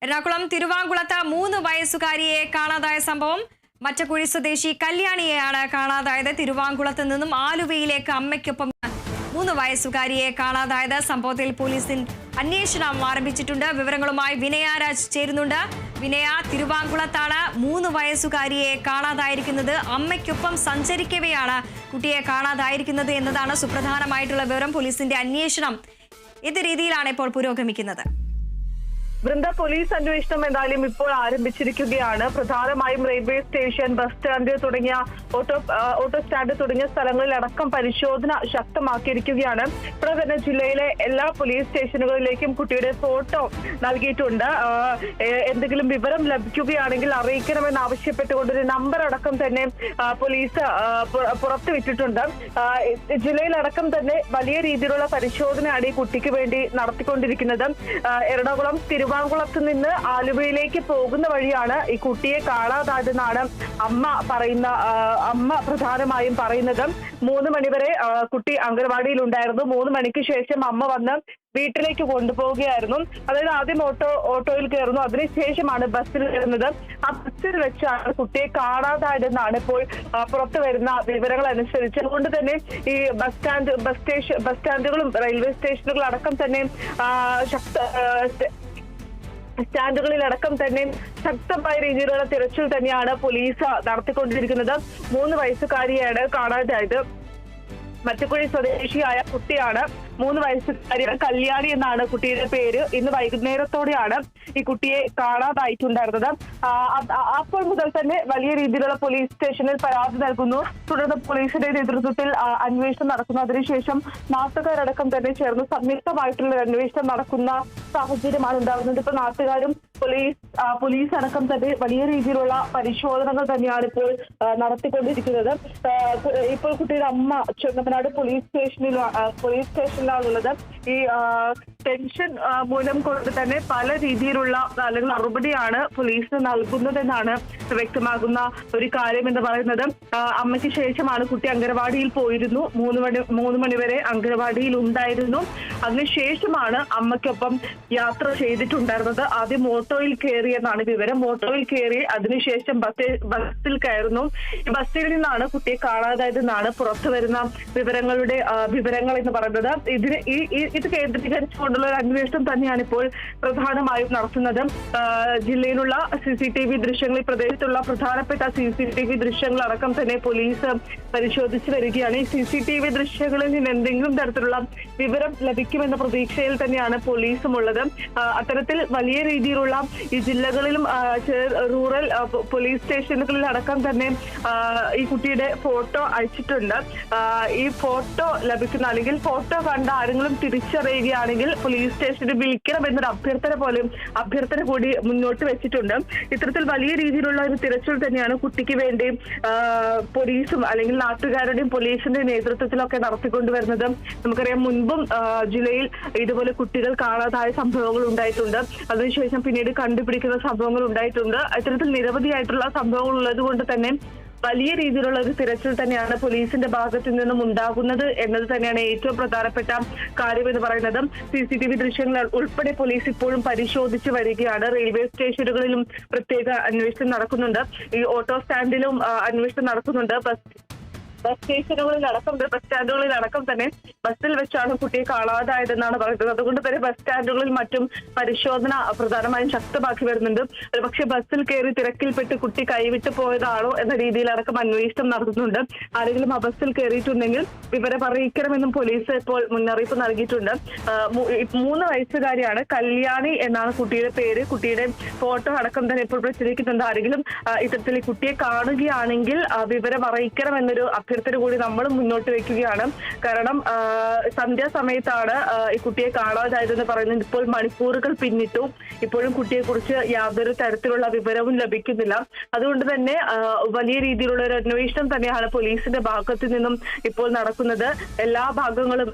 എറണാകുളം തിരുവാങ്കുളത്ത് 3 വയസ്സുകാരിയെ കാണാതായ സംഭവം. മറ്റക്കുഴി സ്വദേശി കല്യാണിയെയാണ് കാണാതായത്. തിരുവാങ്കുളത്ത് നിന്നും ആലുവയിലേക്ക് അമ്മയ്ക്കൊപ്പം 3 വയസ്സുകാരിയെ കാണാതായത്. സംഭവത്തിൽ പോലീസിൽ അന്വേഷണം ആരംഭിച്ചിട്ടുണ്ട്. വിവരങ്ങളുമായി വിനയ രാജ് ചേരുന്നുണ്ട്. വിനയ, തിരുവാങ്കുളത്താണ് 3 വയസ്സുകാരിയെ കാണാതായിരിക്കുന്നത്. അമ്മയ്ക്കൊപ്പം സഞ്ചരിക്കവെയാണ് കുട്ടിയെ കാണാതായിരിക്കുന്നത് എന്നതാണ് സുപ്രധാനമായിട്ടുള്ള വിവരം. പോലീസിന്റെ അന്വേഷണം ഏത് രീതിയിലാണ് ഇപ്പോൾ പുരോഗമിക്കുന്നത്? വൃന്ദ, പോലീസ് അന്വേഷണം എന്തായാലും ഇപ്പോൾ ആരംഭിച്ചിരിക്കുകയാണ്. പ്രധാനമായും റെയിൽവേ സ്റ്റേഷൻ, ബസ് സ്റ്റാൻഡ് തുടങ്ങിയ ഓട്ടോ സ്റ്റാൻഡ് തുടങ്ങിയ സ്ഥലങ്ങളിലടക്കം പരിശോധന ശക്തമാക്കിയിരിക്കുകയാണ്. ഇപ്പോൾ തന്നെ ജില്ലയിലെ എല്ലാ പോലീസ് സ്റ്റേഷനുകളിലേക്കും കുട്ടിയുടെ ഫോട്ടോ നൽകിയിട്ടുണ്ട്. എന്തെങ്കിലും വിവരം ലഭിക്കുകയാണെങ്കിൽ അറിയിക്കണമെന്ന് ആവശ്യപ്പെട്ടുകൊണ്ടൊരു നമ്പർ അടക്കം തന്നെ പോലീസ് പുറത്തുവിട്ടിട്ടുണ്ട്. ജില്ലയിലടക്കം തന്നെ വലിയ രീതിയിലുള്ള പരിശോധനയാണ് ഈ കുട്ടിക്ക് വേണ്ടി നടത്തിക്കൊണ്ടിരിക്കുന്നത്. എറണാകുളം തിരുവാങ്കുളത്ത് നിന്ന് ആലുവയിലേക്ക് പോകുന്ന വഴിയാണ് ഈ കുട്ടിയെ കാണാതായതെന്നാണ് അമ്മ പ്രധാനമായും പറയുന്നത്. 3 മണിവരെ കുട്ടി അംഗൻവാടിയിൽ ഉണ്ടായിരുന്നു. 3 മണിക്ക് ശേഷം അമ്മ വന്ന് വീട്ടിലേക്ക് കൊണ്ടുപോവുകയായിരുന്നു. അതായത് ആദ്യം ഓട്ടോയിൽ കയറുന്നു, അതിനുശേഷമാണ് ബസ്സിൽ കയറുന്നത്. ആ ബസ്സിൽ വെച്ചാണ് കുട്ടിയെ കാണാതായതെന്നാണ് ഇപ്പോൾ പുറത്തു വരുന്ന വിവരങ്ങൾ അനുസരിച്ച്. അതുകൊണ്ട് തന്നെ ഈ ബസ് സ്റ്റാൻഡുകളും റെയിൽവേ സ്റ്റേഷനുകളും അടക്കം തന്നെ സ്റ്റാൻഡുകളിലടക്കം തന്നെ ശക്തമായ രീതിയിലുള്ള തിരച്ചിൽ തന്നെയാണ് പോലീസ് നടത്തിക്കൊണ്ടിരിക്കുന്നത്. 3 വയസ്സുകാരിയാണ് കാണാതായത്. മറ്റക്കുഴി സ്വദേശിയായ കുട്ടിയാണ്. 3 വയസ്സുകാരിയാണ്. കല്യാണി എന്നാണ് കുട്ടിയുടെ പേര്. ഇന്ന് വൈകുന്നേരത്തോടെയാണ് ഈ കുട്ടിയെ കാണാതായിട്ടുണ്ടായിരുന്നത്. അപ്പോൾ മുതൽ തന്നെ വലിയ രീതിയിലുള്ള പോലീസ് സ്റ്റേഷനിൽ പരാതി നൽകുന്നു. തുടർന്ന് പോലീസിന്റെ നേതൃത്വത്തിൽ അന്വേഷണം നടക്കുന്നു. അതിനുശേഷം നാട്ടുകാരടക്കം തന്നെ ചേർന്ന് സംയുക്തമായിട്ടുള്ള അന്വേഷണം നടക്കുന്ന സാഹചര്യമാണ് ഉണ്ടാകുന്നത്. ഇപ്പൊ നാട്ടുകാരും പോലീസ് അടക്കം തന്നെ വലിയ രീതിയിലുള്ള പരിശോധനകൾ തന്നെയാണ് ഇപ്പോൾ നടത്തിക്കൊണ്ടിരിക്കുന്നത്. ഇപ്പോൾ കുട്ടിയുടെ അമ്മ ചെങ്ങമനാട് പോലീസ് സ്റ്റേഷനിലാണുള്ളത്. ഈ ടെൻഷൻ മൂലം കൊണ്ട് തന്നെ പല രീതിയിലുള്ള അല്ലെങ്കിൽ മറുപടിയാണ് പോലീസിന് നൽകുന്നതെന്നാണ് വ്യക്തമാകുന്ന ഒരു കാര്യം എന്ന് പറയുന്നത്. അമ്മയ്ക്ക് ശേഷമാണ് കുട്ടി അംഗനവാടിയിൽ പോയിരുന്നു. 3 മണി വരെ അംഗനവാടിയിൽ ഉണ്ടായിരുന്നു. അതിനുശേഷമാണ് അമ്മയ്ക്കൊപ്പം യാത്ര ചെയ്തിട്ടുണ്ടായിരുന്നത്. ആദ്യം ഓട്ടോയിൽ കയറിയെന്നാണ് വിവരം. ഓട്ടോയിൽ കയറി അതിനുശേഷം ബസ്സിൽ കയറുന്നു. ഈ ബസ്സിൽ നിന്നാണ് കുട്ടിയെ കാണാതായതെന്നാണ് പുറത്തു വരുന്ന വിവരങ്ങൾ എന്ന് പറയുന്നത്. ഇത് കേന്ദ്രീകരിച്ചുകൊണ്ടുള്ള ഒരു അന്വേഷണം തന്നെയാണ് ഇപ്പോൾ പ്രധാനമായും നടത്തുന്നത്. ജില്ലയിലുള്ള CCTV ദൃശ്യങ്ങൾ, ഈ പ്രദേശത്തുള്ള പ്രധാനപ്പെട്ട CCTV ദൃശ്യങ്ങൾ അടക്കം തന്നെ പോലീസ് പരിശോധിച്ചു വരികയാണ്. ഈ CCTV ദൃശ്യങ്ങളിൽ നിന്ന് എന്തെങ്കിലും തരത്തിലുള്ള വിവരം ലഭിക്കുമെന്ന പ്രതീക്ഷയിൽ തന്നെയാണ് പോലീസും ഉള്ളത്. അത്തരത്തിൽ വലിയ രീതിയിലുള്ള ഈ ജില്ലകളിലും റൂറൽ പോലീസ് സ്റ്റേഷനുകളിൽ അടക്കം തന്നെ ഈ കുട്ടിയുടെ ഫോട്ടോ അയച്ചിട്ടുണ്ട്. ഈ ഫോട്ടോ ലഭിക്കുന്ന അല്ലെങ്കിൽ ഫോട്ടോ കണ്ട ആരെങ്കിലും തിരിച്ചറിയുകയാണെങ്കിൽ പോലീസ് സ്റ്റേഷനിൽ വിളിക്കണം എന്നൊരു അഭ്യർത്ഥന കൂടി മുന്നോട്ട് വെച്ചിട്ടുണ്ട്. ഇത്തരത്തിൽ വലിയ രീതിയിലുള്ള ഒരു തിരച്ചിൽ തന്നെയാണ് കുട്ടിക്ക് വേണ്ടി പോലീസും അല്ലെങ്കിൽ നാട്ടുകാരുടെയും പോലീസിന്റെ നേതൃത്വത്തിലൊക്കെ നടത്തിക്കൊണ്ടുവരുന്നത്. നമുക്കറിയാം, മുൻപും ജില്ലയിൽ ഇതുപോലെ കുട്ടികൾ കാണാതായ സംഭവങ്ങൾ ഉണ്ടായിട്ടുണ്ട്. അതിനുശേഷം പിന്നീട് കണ്ടുപിടിക്കുന്ന സംഭവങ്ങൾ ഉണ്ടായിട്ടുണ്ട്. ഇത്തരത്തിൽ നിരവധിയായിട്ടുള്ള സംഭവങ്ങൾ ഉള്ളത് കൊണ്ട് തന്നെ വലിയ രീതിയിലുള്ള ഒരു തിരച്ചിൽ തന്നെയാണ് പോലീസിന്റെ ഭാഗത്തു നിന്നും ഉണ്ടാകുന്നത് എന്നത് തന്നെയാണ് ഏറ്റവും പ്രധാനപ്പെട്ട കാര്യം എന്ന് പറയുന്നത്. CCTV ദൃശ്യങ്ങൾ ഉൾപ്പെടെ പോലീസ് ഇപ്പോഴും പരിശോധിച്ച് വരികയാണ്. റെയിൽവേ സ്റ്റേഷനുകളിലും പ്രത്യേക അന്വേഷണം നടക്കുന്നുണ്ട്. ഈ ഓട്ടോ സ്റ്റാൻഡിലും അന്വേഷണം നടക്കുന്നുണ്ട്. ബസ് സ്റ്റാൻഡുകളിലടക്കം തന്നെ ബസ്സിൽ വെച്ചാണ് കുട്ടിയെ കാണാതായതെന്നാണ് പറയുന്നത്. അതുകൊണ്ട് തന്നെ ബസ് സ്റ്റാൻഡുകളിൽ മറ്റും പരിശോധന പ്രധാനമായും ശക്തമാക്കി വരുന്നുണ്ട്. ഒരുപക്ഷെ ബസ്സിൽ കയറി തിരക്കിൽപ്പെട്ട് കുട്ടി കൈവിട്ട് പോയതാണോ എന്ന രീതിയിലടക്കം അന്വേഷണം നടത്തുന്നുണ്ട്. ആരെങ്കിലും ആ ബസ്സിൽ കയറിയിട്ടുണ്ടെങ്കിൽ വിവരം അറിയിക്കണമെന്നും പോലീസ് ഇപ്പോൾ മുന്നറിയിപ്പ് നൽകിയിട്ടുണ്ട്. 3 വയസ്സുകാരിയാണ്. കല്യാണി എന്നാണ് കുട്ടിയുടെ പേര്. കുട്ടിയുടെ ഫോട്ടോ അടക്കം തന്നെ ഇപ്പോൾ പ്രചരിക്കുന്നുണ്ട്. ആരെങ്കിലും ഇത്തരത്തിൽ ഈ കുട്ടിയെ കാണുകയാണെങ്കിൽ വിവരം അറിയിക്കണമെന്നൊരു അഭ്യർത്ഥന കൂടി നമ്മൾ മുന്നോട്ട് വെക്കുകയാണ്. കാരണം സന്ധ്യാസമയത്താണ് ഈ കുട്ടിയെ കാണാതായതെന്ന് പറയുന്നത്. ഇപ്പോൾ മണിക്കൂറുകൾ പിന്നിട്ടു. ഇപ്പോഴും കുട്ടിയെക്കുറിച്ച് യാതൊരു തരത്തിലുള്ള വിവരവും ലഭിക്കുന്നില്ല. അതുകൊണ്ട് തന്നെ വലിയ രീതിയിലുള്ള ഒരു അന്വേഷണം തന്നെയാണ് പോലീസിന്റെ ഭാഗത്തു നിന്നും ഇപ്പോൾ നടക്കുന്നത്. എല്ലാ ഭാഗങ്ങളും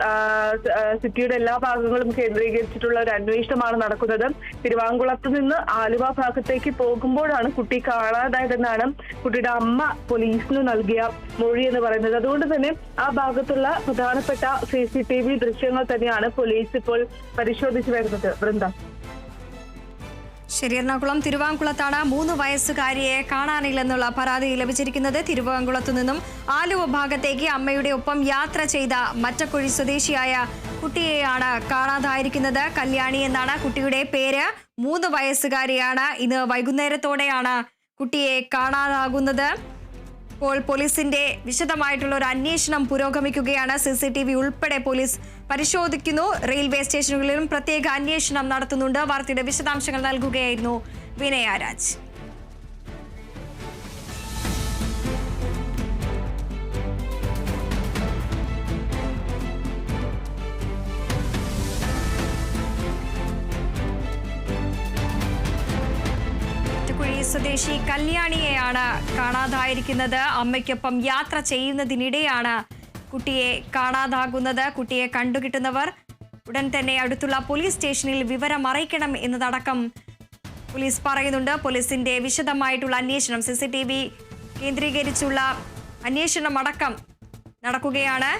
സിറ്റിയുടെ എല്ലാ ഭാഗങ്ങളും കേന്ദ്രീകരിച്ചിട്ടുള്ള ഒരു അന്വേഷണമാണ് നടക്കുന്നത്. തിരുവാങ്കുളത്ത് നിന്ന് ആലുവ ഭാഗത്തേക്ക് പോകുമ്പോഴാണ് കുട്ടി കാണാതായതെന്നാണ് കുട്ടിയുടെ അമ്മ പോലീസിന് നൽകിയ മൊഴി എന്ന് പറയുന്നത്. അതുകൊണ്ട് തന്നെ ആ ഭാഗത്തുള്ള പ്രധാനപ്പെട്ട CCTV ദൃശ്യങ്ങൾ തന്നെയാണ് പോലീസ് ഇപ്പോൾ പരിശോധിച്ചു വരുന്നത്. വൃന്ദ. ശരി, എറണാകുളം തിരുവാങ്കുളത്താണ് 3 വയസ്സുകാരിയെ കാണാനില്ലെന്നുള്ള പരാതി ലഭിച്ചിരിക്കുന്നത്. തിരുവാങ്കുളത്തു നിന്നും ആലുവ ഭാഗത്തേക്ക് അമ്മയുടെ ഒപ്പം യാത്ര ചെയ്ത മറ്റക്കുഴി സ്വദേശിയായ കുട്ടിയെയാണ് കാണാതായിരിക്കുന്നത്. കല്യാണി എന്നാണ് കുട്ടിയുടെ പേര്. 3 വയസ്സുകാരിയാണ്. ഇന്ന് വൈകുന്നേരത്തോടെയാണ് കുട്ടിയെ കാണാതാകുന്നത്. ഇപ്പോൾ പോലീസിന്റെ വിശദമായിട്ടുള്ള ഒരു അന്വേഷണം പുരോഗമിക്കുകയാണ്. CCTV ഉൾപ്പെടെ പോലീസ് പരിശോധിക്കുന്നു. റെയിൽവേ സ്റ്റേഷനുകളിലും പ്രത്യേക അന്വേഷണം നടത്തുന്നുണ്ട്. വാർത്തയുടെ വിശദാംശങ്ങൾ നൽകുകയായിരുന്നു വിനയ രാജ്. സ്വദേശി കല്യാണിയെയാണ് കാണാതായിരിക്കുന്നത്. അമ്മയ്ക്കൊപ്പം യാത്ര ചെയ്യുന്നതിനിടെയാണ് കുട്ടിയെ കാണാതാകുന്നത്. കുട്ടിയെ കണ്ടുകിട്ടുന്നവർ ഉടൻ തന്നെ അടുത്തുള്ള പോലീസ് സ്റ്റേഷനിൽ വിവരം അറിയിക്കണം എന്നതടക്കം പോലീസ് പറയുന്നുണ്ട്. പോലീസിന്റെ വിശദമായിട്ടുള്ള അന്വേഷണം, CCTV കേന്ദ്രീകരിച്ചുള്ള അന്വേഷണം അടക്കം നടക്കുകയാണ്.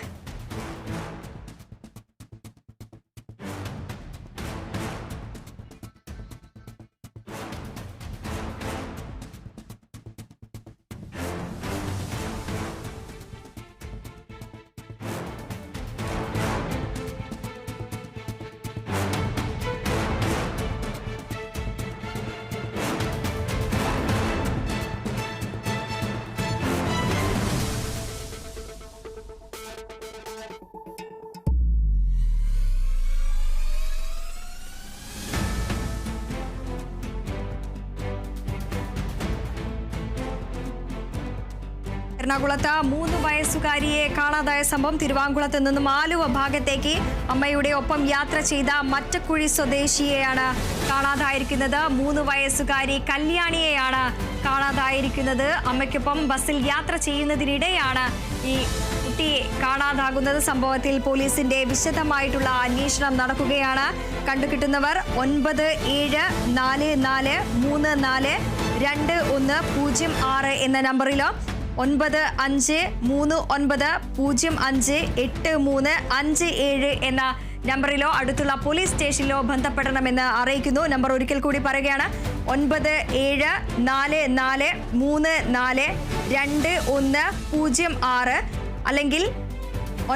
എറണാകുളത്ത് 3 വയസ്സുകാരിയെ കാണാതായ സംഭവം. തിരുവാങ്കുളത്ത് നിന്നും ആലുവ ഭാഗത്തേക്ക് അമ്മയുടെ ഒപ്പം യാത്ര ചെയ്ത മറ്റക്കുഴി സ്വദേശിയെയാണ് കാണാതായിരിക്കുന്നത്. 3 വയസ്സുകാരി കല്യാണിയെയാണ് കാണാതായിരിക്കുന്നത്. അമ്മയ്ക്കൊപ്പം ബസ്സിൽ യാത്ര ചെയ്യുന്നതിനിടെയാണ് ഈ കുട്ടിയെ കാണാതാകുന്നത്. സംഭവത്തിൽ പോലീസിന്റെ വിശദമായിട്ടുള്ള അന്വേഷണം നടക്കുകയാണ്. കണ്ടുകിട്ടുന്നവർ 9734342106 എന്ന നമ്പറിലോ 9539058357 എന്ന നമ്പറിലോ അടുത്തുള്ള പോലീസ് സ്റ്റേഷനിലോ ബന്ധപ്പെടണമെന്ന് അറിയിക്കുന്നു. നമ്പർ ഒരിക്കൽ കൂടി പറയുകയാണ്: 9734342106 അല്ലെങ്കിൽ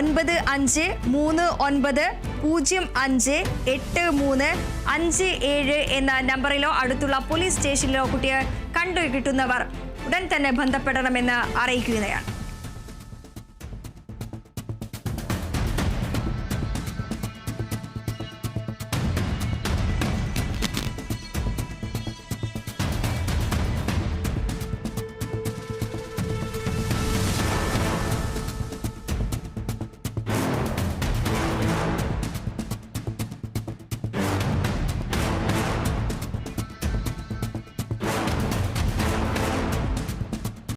9539058357 എന്ന നമ്പറിലോ അടുത്തുള്ള പോലീസ് സ്റ്റേഷനിലോ കുട്ടിയെ കണ്ടുകിട്ടുന്നവർ ഉടൻ തന്നെ ബന്ധപ്പെടണമെന്ന് അറിയിക്കുകയാണ്.